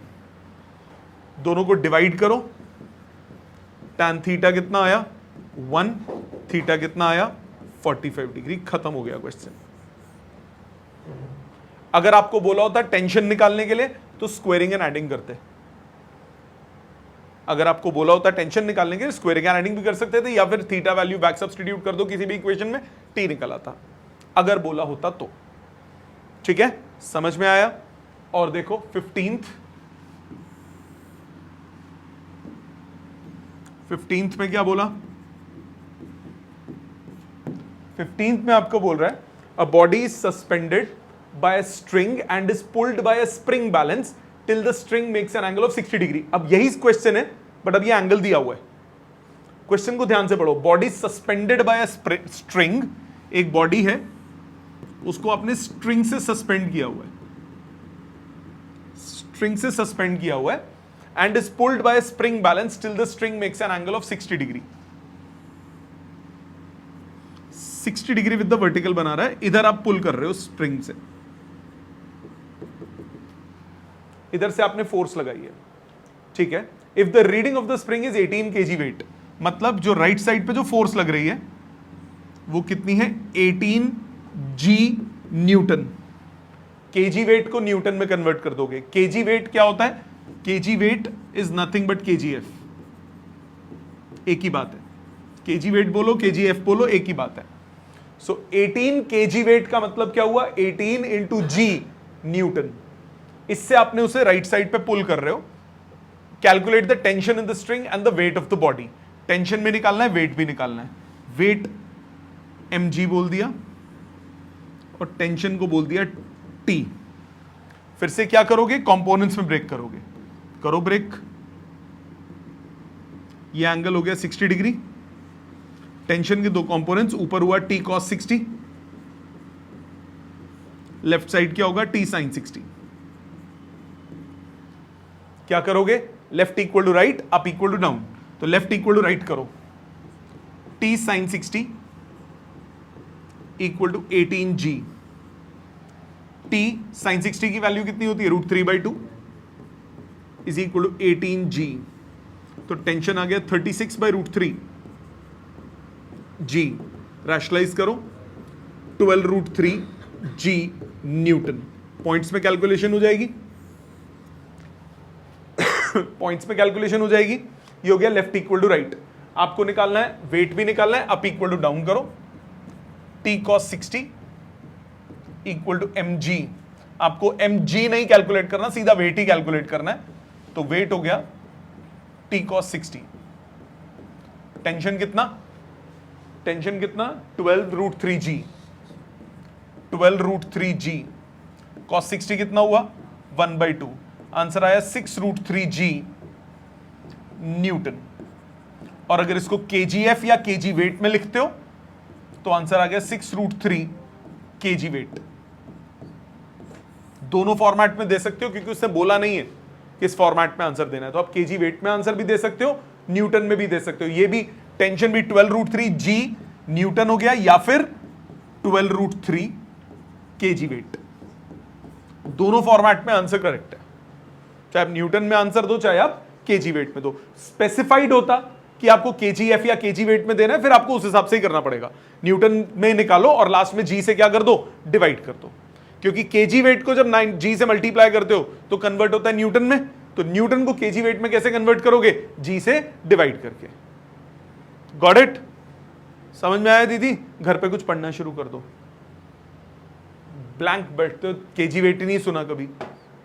दोनों को divide करो, tan theta कितना आया? 1, theta कितना आया? 45 degree. खत्म हो गया क्वेश्चन। अगर आपको बोला होता टेंशन निकालने के लिए तो स्क्वेयरिंग एंड एडिंग करते। अगर आपको बोला होता टेंशन निकालने के लिए स्क्वेयरिंग एंड एडिंग भी कर सकते थे, या फिर थीटा वैल्यू बैक सब्स्टिट्यूट कर दो किसी भी इक्वेशन में, टी निकल आता अगर बोला होता तो। ठीक है, समझ में आया? और देखो 15th में क्या बोला? 15th में आपको बोल रहा है a body is suspended bye a string and is pulled bye a spring balance till the string makes an angle of 60 degree. अब यही क्वेश्चन है, बट अब ये एंगल दिया हुआ है। क्वेश्चन को ध्यान से पढ़ो। Body suspended bye a string, एक बॉडी है, उसको आपने स्ट्रिंग से सस्पेंड किया हुआ है, स्ट्रिंग से सस्पेंड किया हुआ है, and is pulled by a spring balance till the string makes an angle of 60 degree. 60 degree with the vertical बना रहा है, इधर आप पुल कर रहे हो स्प्रिंग से, इधर से आपने फोर्स लगाई है, ठीक है। If the reading of the spring is 18 kg weight, मतलब जो राइट साइड पे जो फोर्स लग रही है वो कितनी है, 18 g न्यूटन। kg वेट को न्यूटन में कन्वर्ट कर दोगे। kg वेट क्या होता है, kg weight is nothing but kgf, एक ही बात है। kg वेट बोलो kgf बोलो, एक ही बात है। सो 18 kg वेट का मतलब क्या हुआ, 18 इंटू जी न्यूटन। इससे आपने उसे राइट साइड पे पुल कर रहे हो। Calculate the tension in the string and the weight of the body. Tension भी निकालना है, वेट भी निकालना है। वेट mg बोल दिया और टेंशन को बोल दिया t। फिर से क्या करोगे, कंपोनेंट्स में ब्रेक करोगे, करो ब्रेक। ये एंगल हो गया 60 डिग्री, टेंशन के दो कंपोनेंट्स, ऊपर हुआ t cos 60, लेफ्ट साइड क्या होगा, t sin 60। क्या करोगे, left equal to right, up equal to down, तो लेफ्ट इक्वल टू राइट करो। t sin 60 equal to 18g। t sin 60 की वैल्यू कितनी होती है, √3/2 इज इक्वल टू 18g। तो टेंशन आ गया 36/√3 g। रैशनलाइज करो, 12√3 g न्यूटन। पॉइंट्स में कैलकुलेशन हो जाएगी, पॉइंट्स में कैलकुलेशन हो जाएगी। ये हो गया लेफ्ट इक्वल टू राइट। आपको निकालना है, वेट भी निकालना है, अप इक्वल टू डाउन करो। t cos 60 equal to mg। आपको mg नहीं कैलकुलेट करना, सीधा वेट ही कैलकुलेट करना है। तो वेट हो गया t cos 60। टेंशन कितना, टेंशन कितना, 12√3g। 12√3g cos 60 कितना हुआ, 1/2। आंसर आया 6√3g न्यूटन। और अगर इसको kgf या kg वेट में लिखते हो तो आंसर आ गया 6√3 kg वेट। दोनों फॉर्मेट में दे सकते हो, क्योंकि उसने बोला नहीं है किस फॉर्मेट में आंसर देना है। तो आप kg वेट में आंसर भी दे सकते हो, न्यूटन में भी दे सकते हो। ये भी टेंशन भी 12√3g न्यूटन हो गया, या फिर 12√3 kg वेट। दोनों फॉर्मेट में आंसर करेक्ट है, चाहे आप न्यूटन में आंसर दो, चाहे आप kg वेट में दो। स्पेसिफाइड होता कि आपको kgf या kg वेट में देना है, फिर आपको उस हिसाब से ही करना पड़ेगा। न्यूटन में निकालो और लास्ट में g से क्या कर दो, डिवाइड कर दो। क्योंकि kg वेट को जब g से मल्टीप्लाई करते हो तो कन्वर्ट होता है न्यूटन में, तो न्यूटन को kg वेट में कैसे कन्वर्ट करोगे, g से डिवाइड करके। Got it? समझ में आया दीदी? घर पे कुछ पढ़ना शुरू कर दो। ब्लैंक बैठते हो, kg वेट ही नहीं सुना कभी,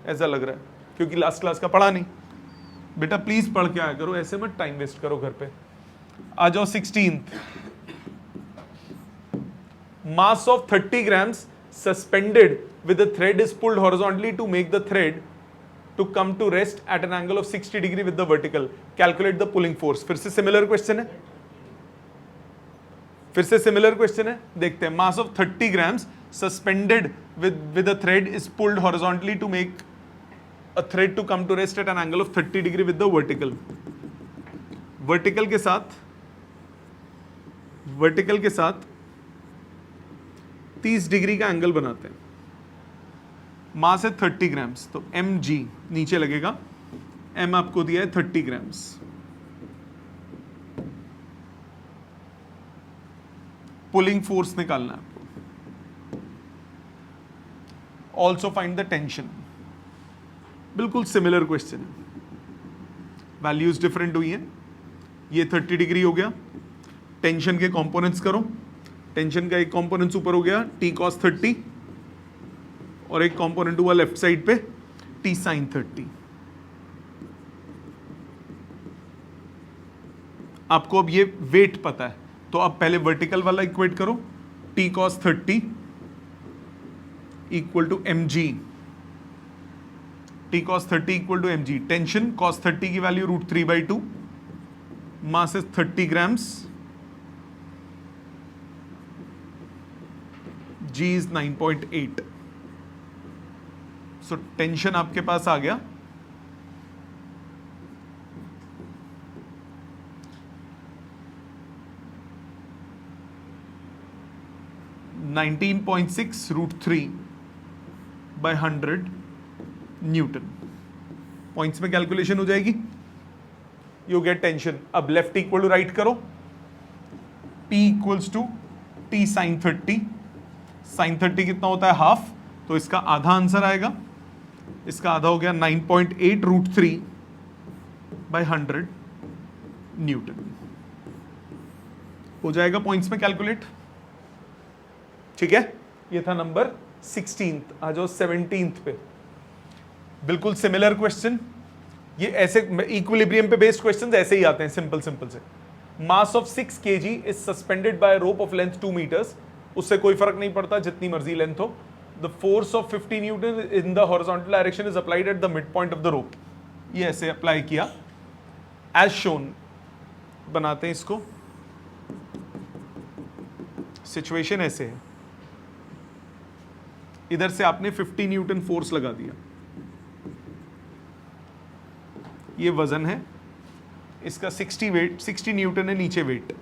ऐसा लग रहा है, क्योंकि लास्ट क्लास का पढ़ा नहीं। बेटा प्लीज पढ़ के आया करो, ऐसे मत टाइम वेस्ट करो घर पे। आ जाओ 16th। Mass of 30 grams suspended with the thread is pulled horizontally to make the thread to come to rest at an angle of 60 degree with the vertical. Calculate the pulling force. फिर से similar question है, फिर से similar question है, देखते हैं। Mass of 30 grams suspended with a thread is pulled horizontally to make a thread to come to rest at an angle of 30 degree with the vertical। Vertical के साथ 30 degree का angle बनाते हैं। मास है 30 grams, तो mg नीचे लगेगा, m आपको दिया है 30 ग्राम्स। पुलिंग फोर्स निकालना है आपको। Also find the tension. बिल्कुल सिमिलर क्वेश्चन है, वैल्यूज डिफरेंट हुई हैं। ये 30 डिग्री हो गया, टेंशन के कंपोनेंट्स करो। टेंशन का एक कंपोनेंट्स ऊपर हो गया t cos 30 और एक कंपोनेंट हुआ लेफ्ट साइड पे t sin 30। आपको अब ये वेट पता है, तो अब पहले वर्टिकल वाला इक्वेट करो। t cos 30 equal to mg। t cos 30 equal to mg। Tension cos 30 की value √3/2, mass is 30 grams, g is 9.8। So tension आपके पास आ गया 19.6 रूट 3 बाय 100 न्यूटन। पॉइंट्स में कैलकुलेशन हो जाएगी, यू गेट टेंशन। अब लेफ्ट इक्वल टू राइट करो, P equals to T sine 30। Sine 30 कितना होता है? हाफ, तो इसका आधा आंसर आएगा। इसका आधा हो गया 9.8 रूट 3 बाय 100 न्यूटन। हो जाएगा पॉइंट्स में कैलकुलेट। ठीक है, ये था नंबर 16। आ जाओ 17 पे। बिल्कुल सिमिलर क्वेश्चन, ये ऐसे इक्विलिब्रियम पे बेस्ड क्वेश्चंस ऐसे ही आते हैं, सिंपल सिंपल से। Mass of 6 kg is suspended bye rope of length 2 meters। उससे कोई फर्क नहीं पड़ता जितनी मर्जी लेंथ हो। The force of 50 Newton in the horizontal direction is applied at the mid point of the rope. ये ऐसे अप्लाई किया एज शोन। बनाते हैं इसको, सिचुएशन ऐसे है, इधर से आपने 50 न्यूटन फोर्स लगा दिया, ये वजन है इसका 60 न्यूटन है नीचे वेट।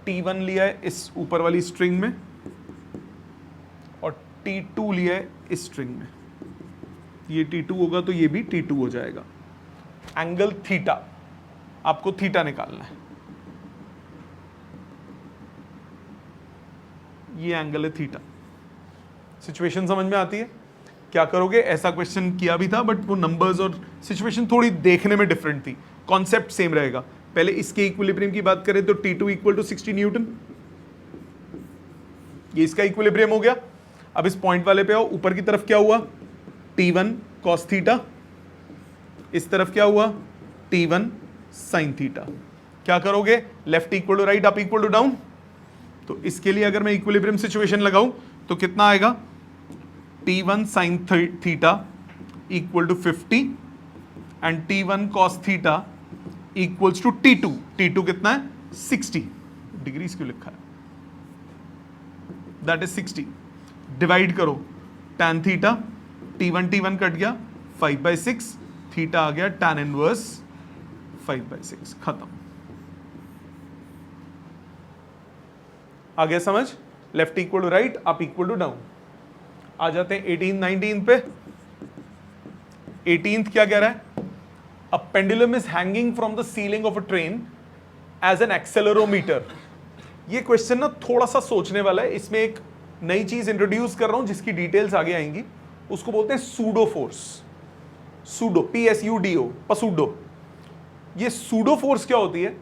T1 लिया है इस ऊपर वाली स्ट्रिंग में और T2 लिया है इस स्ट्रिंग में। ये T2 होगा तो ये भी T2 हो जाएगा। एंगल थीटा, आपको थीटा निकालना है। ये एंगल है थीटा। सिचुएशन समझ में आती है? क्या करोगे? ऐसा क्वेश्चन किया भी था बट वो नंबर्स और सिचुएशन थोड़ी देखने में डिफरेंट थी, कॉन्सेप्ट सेम रहेगा। पहले इसके इक्विलिब्रियम की बात करें तो T2 इक्वल टू 60 न्यूटन, ये इसका इक्विलिब्रियम हो गया। अब इस पॉइंट वाले पे आओ, ऊपर की तरफ क्या हुआ? T1 cos थीटा, इस तरफ क्या हुआ? T1 sin theta. क्या करोगे? Left equal to right, up equal to down. तो इसके लिए अगर मैं इक्विलिब्रियम सिचुएशन लगाऊं तो कितना आएगा? T1 sin theta equal to 50 and T1 cos theta equals to T2। T2 कितना है? 60 डिग्रीज क्यों लिखा है? That is 60। डिवाइड करो, tan थीटा, T1 कट गया, 5/6, थीटा आ गया tan इनवर्स 5/6। खत्म। आ गया समझ? Left equal to right, up equal to down. आ जाते हैं 18 19 पे। 18th क्या कह रहा है? A pendulum is hanging from the ceiling of a train as an accelerometer. ये क्वेश्चन ना थोड़ा सा सोचने वाला है। इसमें एक नई चीज इंट्रोड्यूस कर रहा हूं जिसकी डिटेल्स आगे आएंगी। उसको बोलते हैं सूडो फोर्स। Pseudo, PSUDO, पसूडो। ये सूडो फोर्स क्या होती है?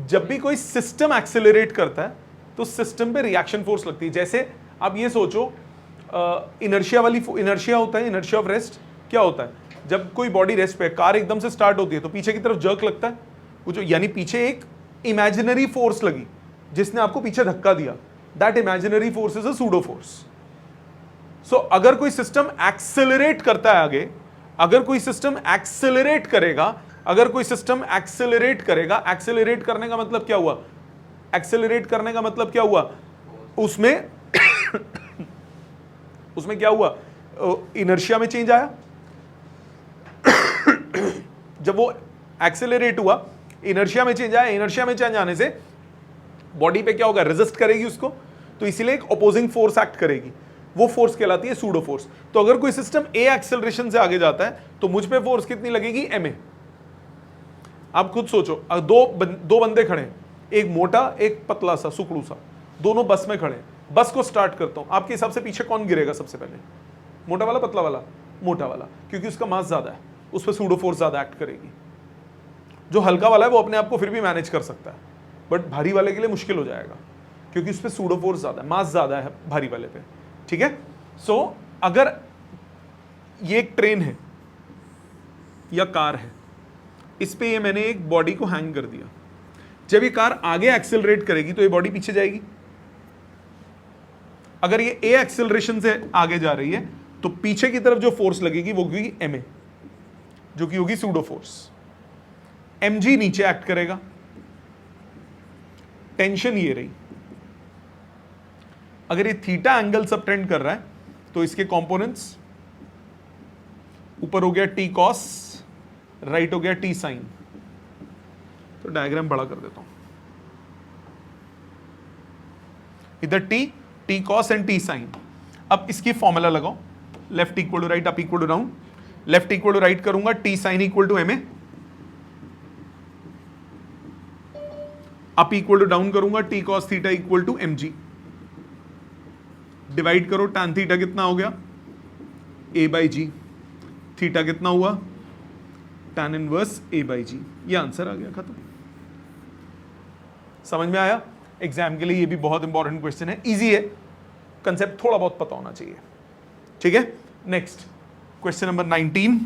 जब भी कोई सिस्टम एक्सेलरेट करता है तो सिस्टम पे रिएक्शन फोर्स लगती है। जैसे आप ये सोचो, इनर्शिया इनर्शिया होता है, इनर्शिया ऑफ रेस्ट। क्या होता है? जब कोई बॉडी रेस्ट पे, कार एकदम से स्टार्ट होती है तो पीछे की तरफ जर्क लगता है कुछ, यानी पीछे एक इमेजिनरी फोर्स लगी जिसने आपको पीछे धक्का दिया। That imaginary force is a pseudo force. So अगर कोई सिस्टम एक्सेलरेट करता है आगे, अगर कोई सिस्टम एक्सेलरेट करेगा, अगर कोई सिस्टम एक्सेलरेट करेगा, एक्सेलरेट करने का मतलब क्या हुआ? एक्सेलरेट करने का मतलब क्या हुआ? उसमें उसमें क्या हुआ? इनर्शिया में चेंज आया। जब वो एक्सेलरेट हुआ, इनर्शिया में चेंज आया। इनर्शिया में चेंज आने से बॉडी पे क्या होगा? रेजिस्ट करेगी उसको, तो इसीलिए एक अपोजिंग फोर्स एक्ट करेगी। वो फोर्स कहलाती है सूडो फोर्स। तो अगर कोई सिस्टम ए एक्सेलरेशन से आगे जाता है तो मुझ पे फोर्स कितनी लगेगी? ma। आप खुद सोचो, दो बंदे खड़े हैं, एक मोटा एक पतला सा सुकड़ू सा, दोनों बस में खड़े हैं। बस को स्टार्ट करता हूं, आपके हिसाब से पीछे कौन गिरेगा सबसे पहले? मोटा वाला, पतला वाला? मोटा वाला, क्योंकि उसका मास ज्यादा है, उस पर सूडो फोर्स ज्यादा एक्ट करेगी। जो हल्का वाला है वो अपने आप को फिर भी मैनेज कर सकता है, बट भारी वाले के लिए मुश्किल हो जाएगा क्योंकि उस पर सूडो फोर्स ज्यादा है, मास ज्यादा है भारी वाले पे। ठीक है? सो अगर ये एक ट्रेन है या कार है, इस पे ये मैंने एक बॉडी को हैंग कर दिया। जब ये कार आगे एक्सेलरेट करेगी तो ये बॉडी पीछे जाएगी। अगर ये ए एक्सेलरेशन से आगे जा रही है तो पीछे की तरफ जो फोर्स लगेगी वो होगी ma, जो कि होगी सूडो फोर्स। mg नीचे एक्ट करेगा। टेंशन ये रही। अगर ये थीटा एंगल सबटेंड कर रहा है तो इसके कंपोनेंट्स, ऊपर हो गया t cos, राइट हो गया t sin। तो डायग्राम बड़ा कर देता हूं। इधर T cos and T sine. अब इसकी फॉर्मूला लगाओ, left equal to right, up equal to down. Left equal to right करूंगा, T sine equal to M A, up equal to down करूंगा, T cos theta equal to M G. Divide करो, tan theta कितना हो गया, a by ji. Theta कितना हुआ, tan inverse a by जी। ये answer आ गया, खत्म। समझ में आया? एग्जाम के लिए ये भी बहुत इंपॉर्टेंट क्वेश्चन है, इजी है, कंसेप्ट थोड़ा बहुत पता होना चाहिए। ठीक है, नेक्स्ट क्वेश्चन नंबर 19।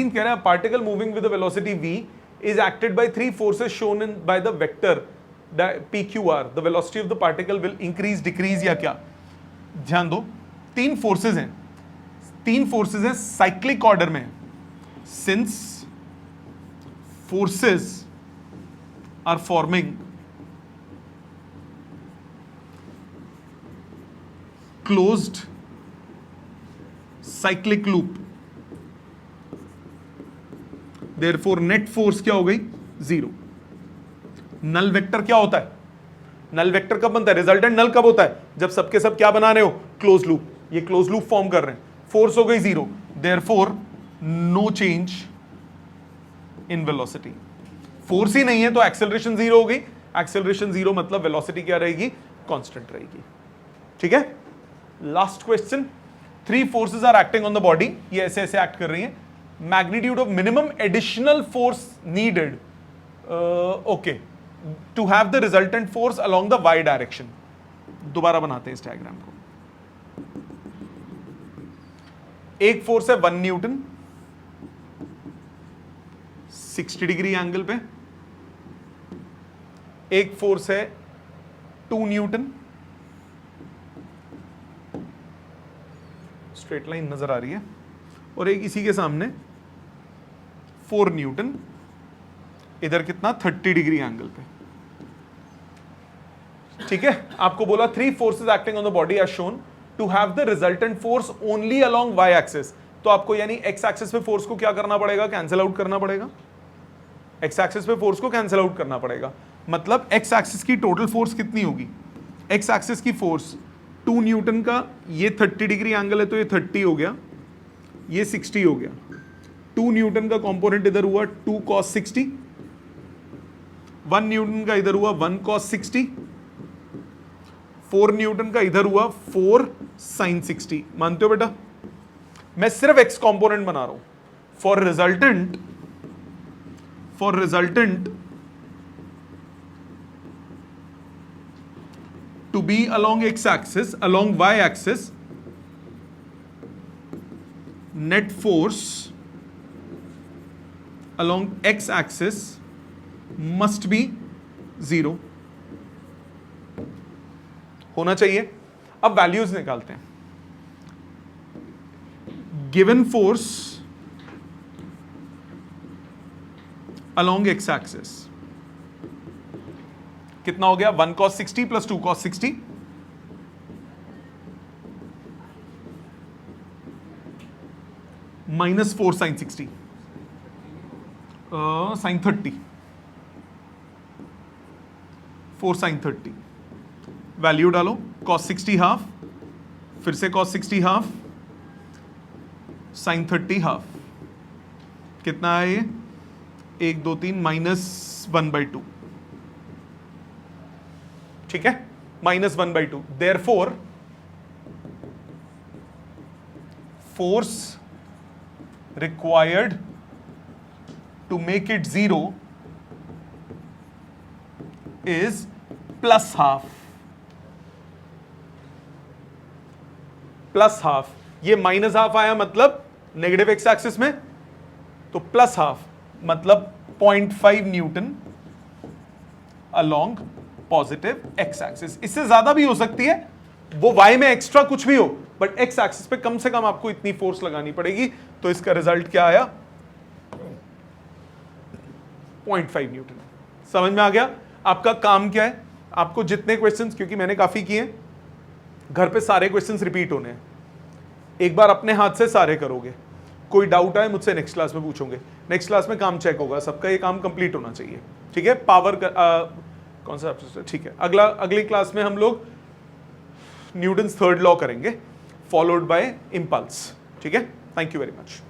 कह रहा है particle moving with velocity v is acted by three forces shown in by the vector PQR. The velocity of the particle will increase, decrease या क्या? ध्यान दो, तीन फोर्सेस हैं, तीन फोर्सेस हैं साइक्लिक ऑर्डर में। Since forces are forming closed cyclic loop, Therefore net force क्या हो गई, जीरो। नल वेक्टर क्या होता है, नल वेक्टर कब बनता है, रिजल्टेंट नल कब होता है, जब सबके सब क्या बना रहे हो, क्लोज लूप। ये क्लोज लूप फॉर्म कर रहे हैं, फोर्स हो गई zero, therefore no change in velocity. Force ही नहीं है तो एक्सेलरेशन जीरो हो गई, एक्सेलरेशन जीरो मतलब वेलोसिटी क्या रहेगी, कांस्टेंट रहेगी। ठीक है, last question. Three forces are acting on the body, ये ऐसे ऐसे एक्ट कर रही है। Magnitude of minimum additional force needed, okay, to have the resultant force along the y direction. दोबारा बनाते हैं इस डायग्राम को। एक फोर्स है 1 न्यूटन 60 डिग्री एंगल पे, एक फोर्स है 2 न्यूटन, स्ट्रेट लाइन नजर आ रही है, और एक इसी के सामने 4 न्यूटन, इधर कितना 30 डिग्री एंगल पे। ठीक है, आपको बोला three forces acting on the body are shown to have the resultant force only along Y axis. तो आपको यानी एक्स एक्सिस पे फोर्स को क्या करना पड़ेगा, कैंसिल आउट करना पड़ेगा। एक्स एक्सिस पे फोर्स को कैंसिल आउट करना पड़ेगा, मतलब एक्स एक्सिस की टोटल फोर्स कितनी होगी, एक्स एक्सिस की फोर्स 2 न्यूटन का, ये 30 डिग्री एंगल है तो ये 30 हो गया, ये 60 हो गया। 2 न्यूटन का कंपोनेंट इधर हुआ 2 cos 60, 1 न्यूटन का इधर हुआ 1 cos 60, 4 न्यूटन का इधर हुआ 4 sin 60। मानते हो बेटा? मैं सिर्फ एक्स कंपोनेंट बना रहा हूं। For resultant to be along X axis, along Y axis, net force along x axis must be 0 होना चाहिए। अब वैल्यूज निकालते हैं। Given force along x axis कितना हो गया, 1 cos 60 plus 2 cos 60, minus 4 sin 60, sin 30, 4 sin 30, value डालो, cos 60 half, फिर से cos 60 हाफ, sin 30 हाफ, कितना है ये, 1 2 3 -1/2। ठीक है, -1/2। Therefore force required to make it 0 is +half। +half, ये -half आया मतलब नेगेटिव एक्स एक्सिस में, तो +half मतलब 0.5 Newton along positive x axis. इससे ज्यादा भी हो सकती है, वो वाई में एक्स्ट्रा कुछ भी हो, बट एक्स एक्सिस पे कम से कम आपको इतनी फोर्स लगानी पड़ेगी। तो इसका रिजल्ट क्या आया, 0.5 न्यूटन। समझ में आ गया? आपका काम क्या है, आपको जितने क्वेश्चंस, क्योंकि मैंने काफी किए, घर पे सारे क्वेश्चंस रिपीट होने हैं। एक बार अपने हाथ से सारे करोगे, कोई डाउट आए मुझसे नेक्स्ट क्लास में पूछोगे, नेक्स्ट क्लास में काम चेक होगा, सबका ये काम कंप्लीट होना चाहिए, ठीक है। पावर कौन सा, ठीक है। अगली क्लास में हम लोग न्यूटन्स थर्ड लॉ करेंगे फॉलोड बाय इम्पल्स, ठीक है। Thank you very much.